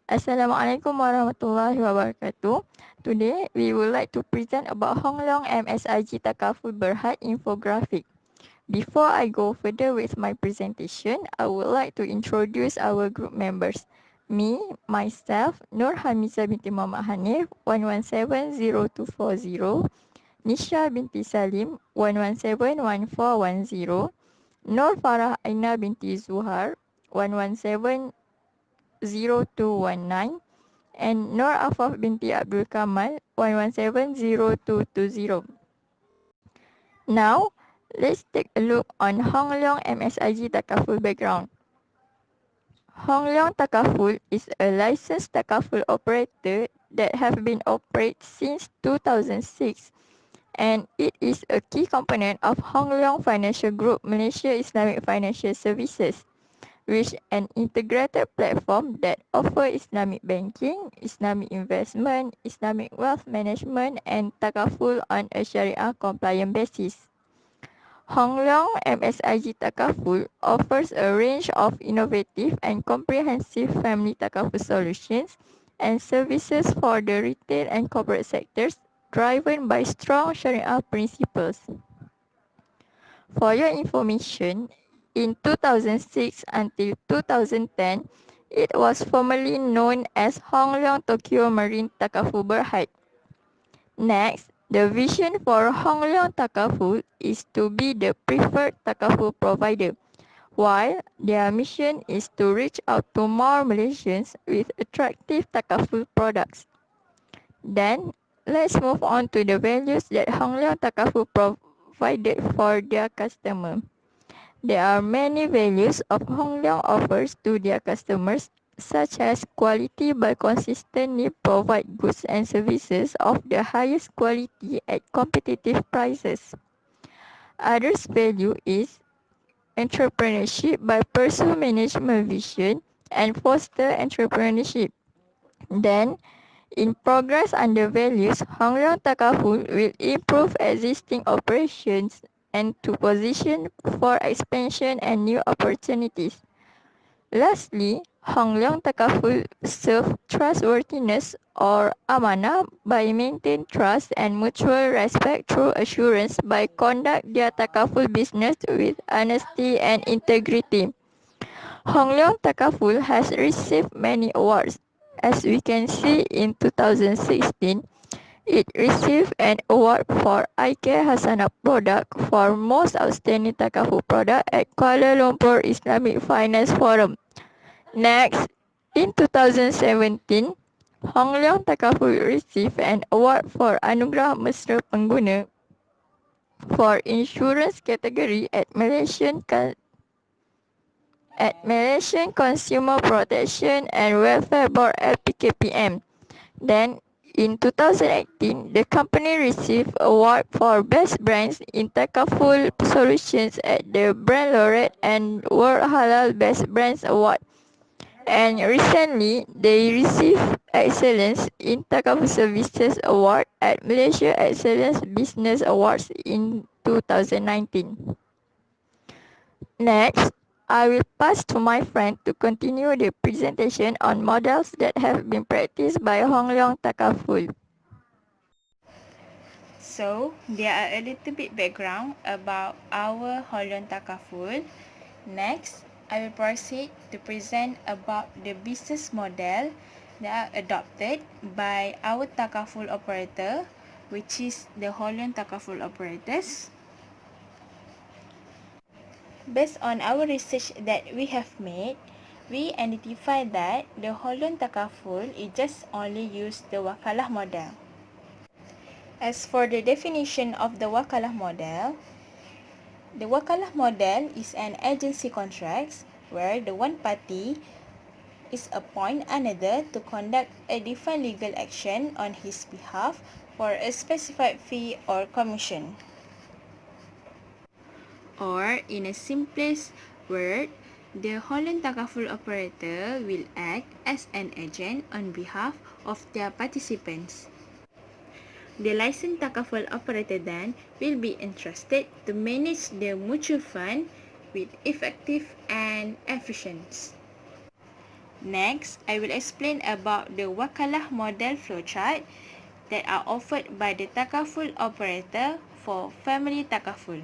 Assalamualaikum warahmatullahi wabarakatuh. Today, we would like to present about Hong Leong MSIG Takaful Berhad infographic. Before I go further with my presentation, I would like to introduce our group members. Me, myself, Nur Hamizah binti Muhammad Hanif, 1170240, Nisha binti Salim, 1171410, Nur Farah Aina binti Zuhar, 1170219, and Nur Afaf binti Abdul Kamal 1170220. Now, let's take a look on Hong Leong MSIG Takaful background. Hong Leong Takaful is a licensed Takaful operator that have been operated since 2006, and it is a key component of Hong Leong Financial Group Malaysia Islamic Financial Services, which an integrated platform that offer Islamic banking, Islamic investment, Islamic wealth management and takaful on a Sharia compliant basis. Hong Leong MSIG Takaful offers a range of innovative and comprehensive family takaful solutions and services for the retail and corporate sectors, driven by strong Sharia principles. For your information, in 2006 until 2010, it was formerly known as Hong Leong Tokyo Marine Takaful Berhad. Next, the vision for Hong Leong Takaful is to be the preferred Takaful provider, while their mission is to reach out to more Malaysians with attractive Takaful products. Then, let's move on to the values that Hong Leong Takaful provided for their customer. There are many values of Hong Leong offers to their customers, such as quality by consistently provide goods and services of the highest quality at competitive prices. Others value is entrepreneurship by pursue management vision and foster entrepreneurship. Then, in progress under values, Hong Leong Takaful will improve existing operations and to position for expansion and new opportunities. Lastly, Hong Leong Takaful serve trustworthiness or amanah by maintain trust and mutual respect through assurance by conduct their Takaful business with honesty and integrity. Hong Leong Takaful has received many awards. As we can see in 2016, it received an award for iCare Hasanah product for most outstanding Takaful product at Kuala Lumpur Islamic Finance Forum. Next, in 2017, Hong Leong Takaful received an award for Anugerah Mesra Pengguna for insurance category at Malaysian Consumer Protection and Welfare Board (LPKPM). Then, in 2018, the company received award for Best Brands in Takaful Solutions at the Brand Laureate and World Halal Best Brands Award. And recently, they received Excellence in Takaful Services Award at Malaysia Excellence Business Awards in 2019. Next, I will pass to my friend to continue the presentation on models that have been practiced by Hong Leong Takaful. So, there are a little bit background about our Hong Leong Takaful. Next, I will proceed to present about the business model that are adopted by our Takaful operator, which is the Hong Leong Takaful operators. Based on our research that we have made, we identify that the Hong Leong Takaful is just only use the wakalah model. As for the definition of the wakalah model is an agency contract where the one party is appoint another to conduct a defined legal action on his behalf for a specified fee or commission. Or, in a simplest word, the Hong Leong Takaful operator will act as an agent on behalf of their participants. The licensed Takaful operator then will be entrusted to manage the mutual fund with effective and efficient. Next, I will explain about the Wakalah model flowchart that are offered by the Takaful operator for family Takaful.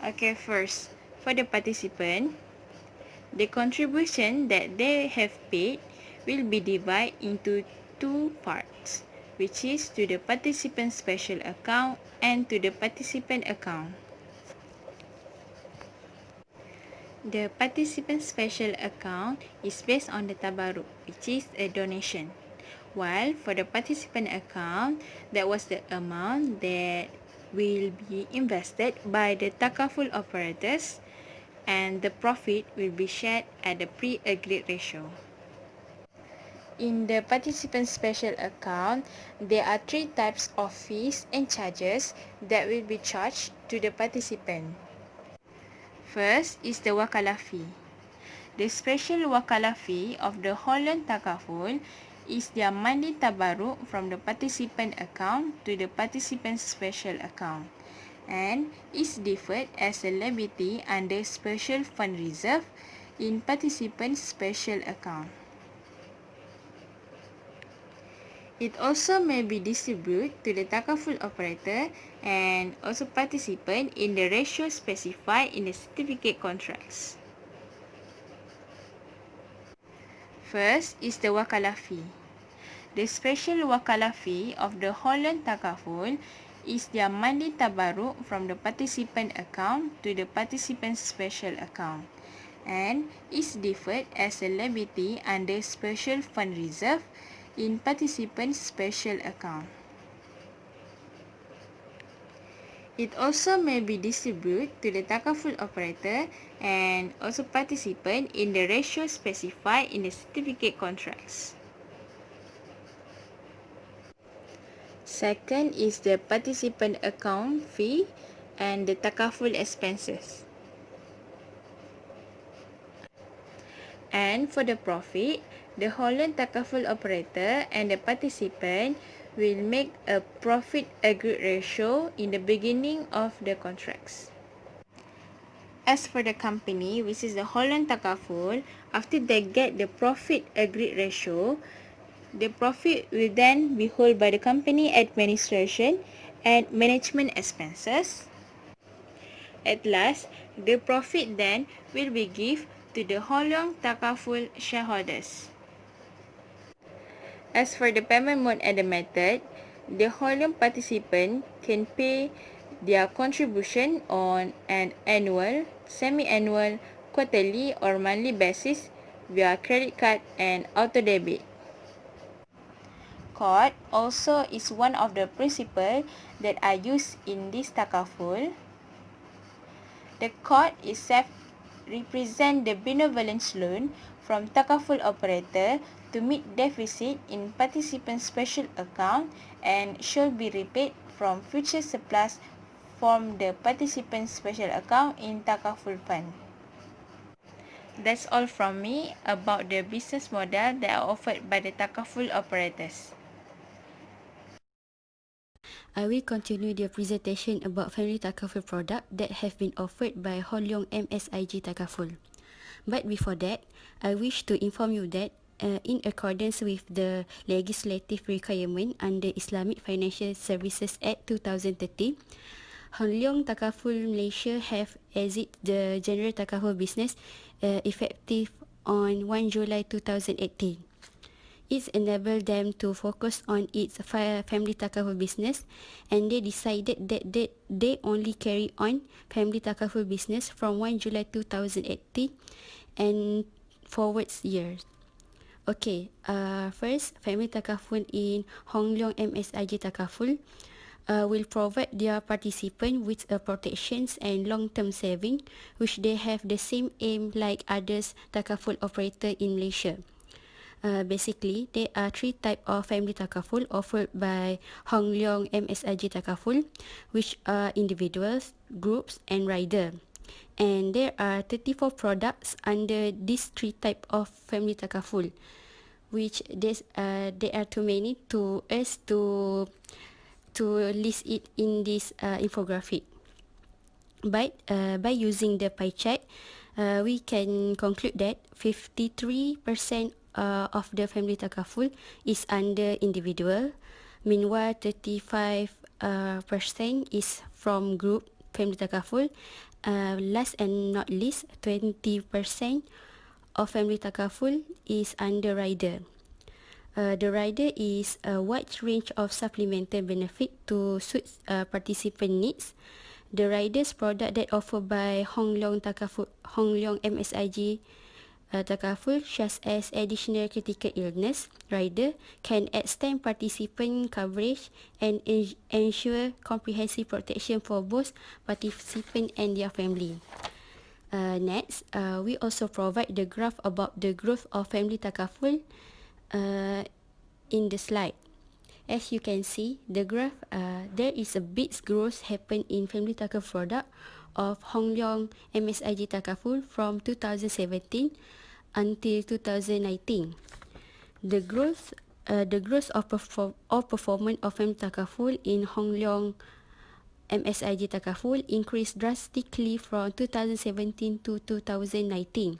Okay, first, for the participant, the contribution that they have paid will be divided into two parts, which is to the participant special account and to the participant account. The participant special account is based on the tabarruk, which is a donation. While for the participant account, that was the amount that will be invested by the Takaful operators, and the profit will be shared at the pre-agreed ratio. In the participant special account, there are three types of fees and charges that will be charged to the participant. First is the wakalah fee. The special wakalah fee of the Holland Takaful is their monthly tabarruk from the participant account to the participant special account, and is deferred as a liability under special fund reserve in participant special account. It also may be distributed to the Takaful operator and also participant in the ratio specified in the certificate contracts. First is the wakalah fee. The special wakalah fee of the Holland Takaful is their monthly tabarruk from the participant account to the participant special account, and is deferred as a liability under special fund reserve in participant special account. It also may be distributed to the Takaful operator and also participant in the ratio specified in the certificate contracts. Second is the participant account fee and the Takaful expenses. And for the profit, the Holland Takaful operator and the participant will make a profit agreed ratio in the beginning of the contracts. As for the company, which is the Holland Takaful, after they get the profit agreed ratio, the profit will then be held by the company administration and management expenses. At last, the profit then will be given to the Holland Takaful shareholders. As for the payment mode and the method, the Holland participant can pay their contribution on an annual, semi-annual, quarterly or monthly basis via credit card and auto debit. Code also is one of the principles that are used in this Takaful. The code itself represents the benevolence loan from Takaful operator to meet deficit in participant special account and should be repaid from future surplus from the participant special account in Takaful fund. That's all from me about the business model that are offered by the Takaful operators. I will continue the presentation about family Takaful product that have been offered by Hon Leong MSIG Takaful. But before that, I wish to inform you that in accordance with the legislative requirement under Islamic Financial Services Act 2013, Hon Leong Takaful Malaysia have exit the general Takaful business effective on 1 July 2018. It enabled them to focus on its family Takaful business, and they decided that they only carry on family Takaful business from 1 July 2018 and forwards years. Okay, first, family Takaful in Hon Leong MSIG Takaful will provide their participant with a protections and long-term saving, which they have the same aim like others Takaful operator in Malaysia. Basically, there are three types of family Takaful offered by Hon Leong MSIG Takaful, which are individuals, groups and rider. And there are 34 products under these three types of family Takaful, which there are too many to us to list it in this infographic. But by using the pie chart, we can conclude that 53% of the family takaful is under individual, meanwhile 35% is from group family takaful. Last and not least, 20% of family takaful is under rider. The rider is a wide range of supplemental benefit to suit participant needs. The riders product that offered by Hong Leong MSIG Takaful, such as additional critical illness rider, can extend participant coverage and ensure comprehensive protection for both participant and their family. Next, we also provide the graph about the growth of family takaful in the slide. As you can see, the graph, there is a big growth happen in family takaful product of Hong Leong MSIG Takaful from 2017 until 2019. The growth of performance of family takaful in Hong Leong MSIG Takaful increased drastically from 2017 to 2019,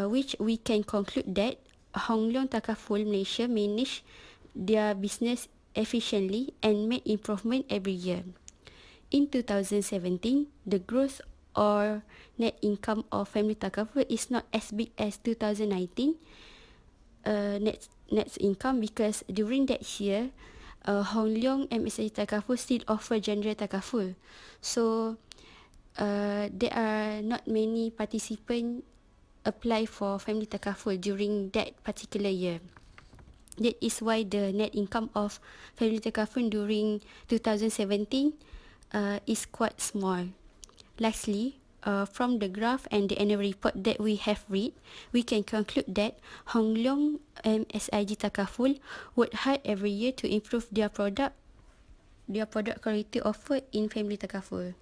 which we can conclude that Hong Leong Takaful Malaysia manage their business efficiently and make improvement every year. In 2017, the growth or net income of family takaful is not as big as 2019 net income, because during that year, Hong Leong MSI Takaful still offer general takaful. So there are not many participants apply for family takaful during that particular year. That is why the net income of family takaful during 2017 is quite small. Lastly, from the graph and the annual report that we have read, we can conclude that Hong Leong MSIG Takaful work hard every year to improve their product quality offered in family takaful.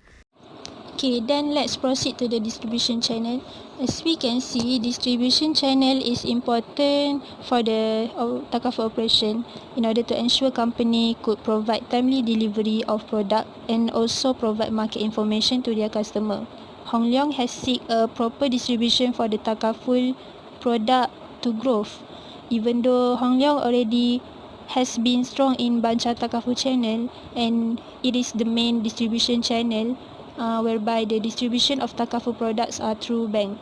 Okay, then let's proceed to the distribution channel. As we can see, distribution channel is important for the takaful operation in order to ensure company could provide timely delivery of product and also provide market information to their customer. Hong Leong has seek a proper distribution for the takaful product to growth. Even though Hong Leong already has been strong in Banca Takaful channel and it is the main distribution channel, whereby the distribution of takaful products are through bank.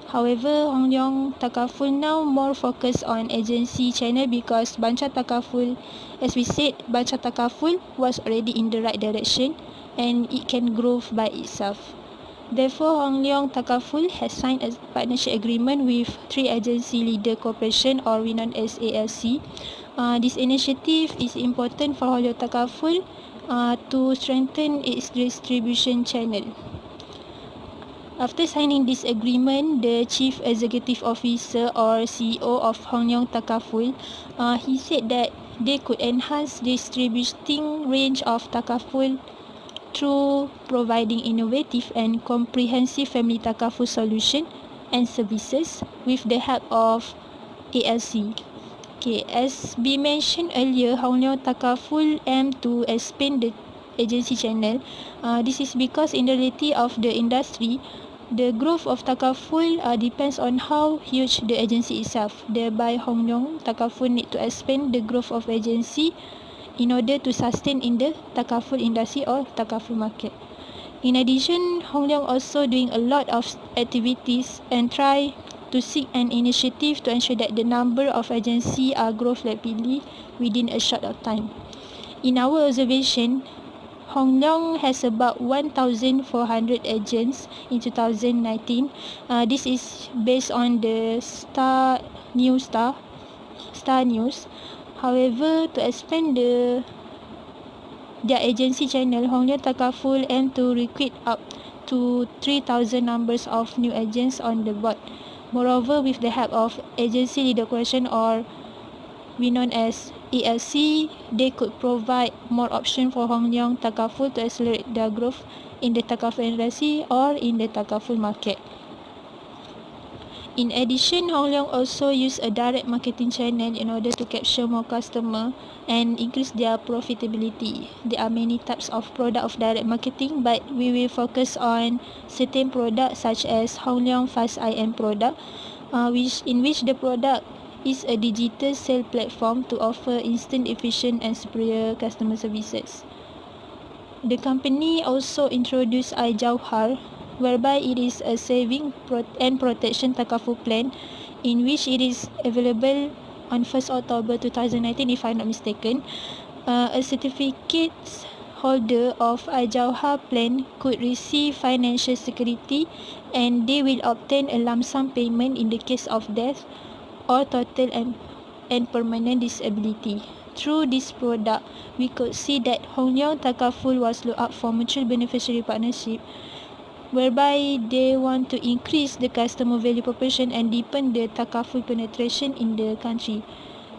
However, Hong Leong Takaful now more focused on agency channel because Banca Takaful, as we said, Banca Takaful was already in the right direction and it can grow by itself. Therefore, Hong Leong Takaful has signed a partnership agreement with 3 Agency Leader Corporation, or we known as ALC. This initiative is important for Hong Leong Takaful to strengthen its distribution channel. After signing this agreement, the Chief Executive Officer or CEO of Hong Leong Takaful, he said that they could enhance distributing range of takaful through providing innovative and comprehensive family takaful solution and services with the help of ALC. Okay, as we mentioned earlier, Hong Leong Takaful aim to expand the agency channel. This is because in the reality of the industry, the growth of takaful depends on how huge the agency itself. Thereby, Hong Leong Takaful need to expand the growth of agency in order to sustain in the takaful industry or takaful market. In addition, Hong Leong also doing a lot of activities and try to seek an initiative to ensure that the number of agency are growth rapidly within a short of time. In our observation, Hong Leong has about 1,400 agents in 2019. This is based on the Star News. However, to expand their agency channel, Hong Leong Takaful aim to recruit up to 3,000 numbers of new agents on the board. Moreover, with the help of agency leader question, or we known as ALC, they could provide more option for Hong Leong Takaful to accelerate their growth in the takaful industry or in the takaful market. In addition, Hong Leong also use a direct marketing channel in order to capture more customer and increase their profitability. There are many types of product of direct marketing, but we will focus on certain products such as Hong Leong Fast IM product, in which the product is a digital sale platform to offer instant, efficient and superior customer services. The company also introduced iJauhar, whereby it is a saving and protection Takaful plan, in which it is available on 1st October 2019, if I'm not mistaken. A certificate holder of iJauhar plan could receive financial security, and they will obtain a lump sum payment in the case of death or total and permanent disability. Through this product, we could see that Hong Leong Takaful was looked up for mutual beneficiary partnership, whereby they want to increase the customer value proposition and deepen the Takaful penetration in the country.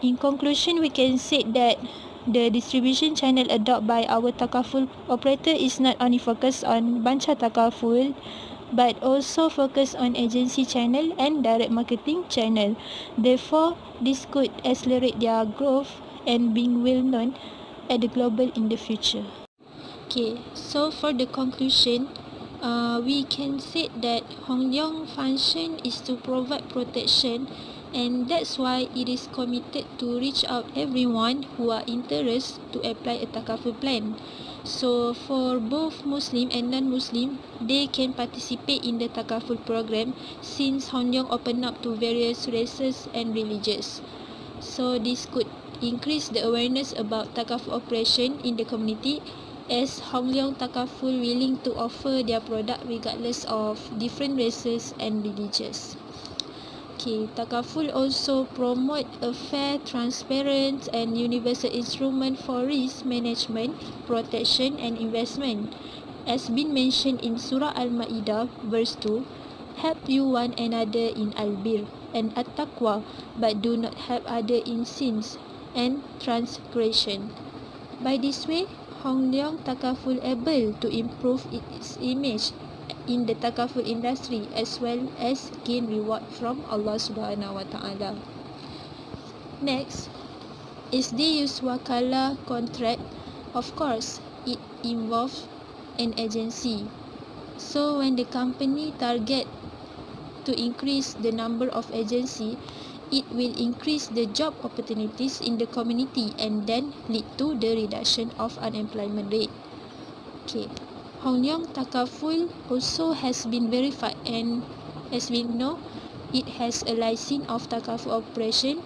In conclusion, we can say that the distribution channel adopted by our Takaful operator is not only focused on Banca Takaful, but also focus on agency channel and direct marketing channel. Therefore, this could accelerate their growth and being well known at the global in the future. Okay, so for the conclusion, we can say that Hong Leong function is to provide protection, and that's why it is committed to reach out everyone who are interested to apply a Takaful plan. So for both Muslim and non-Muslim, they can participate in the Takaful program since Hong Leong opened up to various races and religions. So this could increase the awareness about Takaful operation in the community, as Hong Leong Takaful willing to offer their product regardless of different races and religions. Okay, Takaful also promote a fair, transparent and universal instrument for risk management, protection and investment. As been mentioned in Surah Al-Ma'idah verse 2, help you one another in albir and at-taqwa, but do not help other in sins and transgression. By this way, Hong Leong Takaful able to improve its image in the Takaful industry as well as gain reward from Allah Subhanahu Wa Taala. Next is they use wakalah contract. Of course, it involves an agency. So when the company target to increase the number of agency, it will increase the job opportunities in the community and then lead to the reduction of unemployment rate. Okay, Hong Leong Takaful also has been verified, and as we know, it has a license of Takaful operator.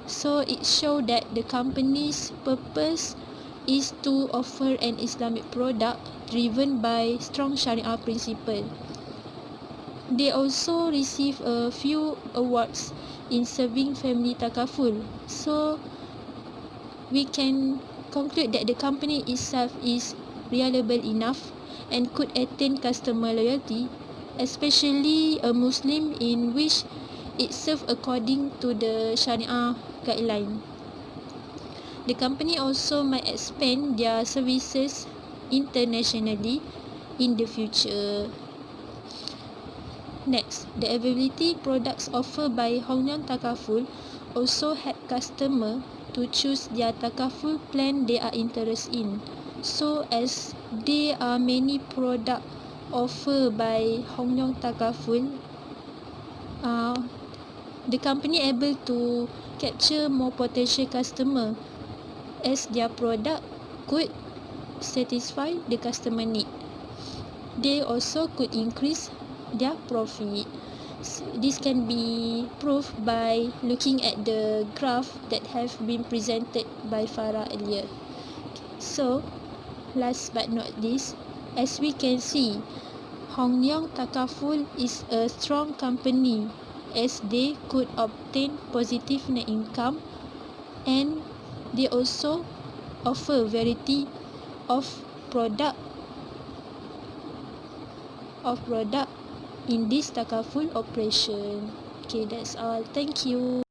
So it shows that the company's purpose is to offer an Islamic product driven by strong Sharia principle. They also receive a few awards in serving family Takaful. So we can conclude that the company itself is reliable enough and could attain customer loyalty, especially a Muslim, in which it serves according to the Sharia guideline. The company also might expand their services internationally in the future. Next, the availability products offered by Hong Leong Takaful also help customer to choose their Takaful plan they are interested in. So as there are many product offered by Hong Leong Takaful, the company able to capture more potential customer as their product could satisfy the customer need. They also could increase their profit. This can be proved by looking at the graph that have been presented by Farah earlier. So, last but not least, as we can see, Hong Leong Takaful is a strong company as they could obtain positive net income, and they also offer variety of product in this Takaful operation. Okay, that's all. Thank you.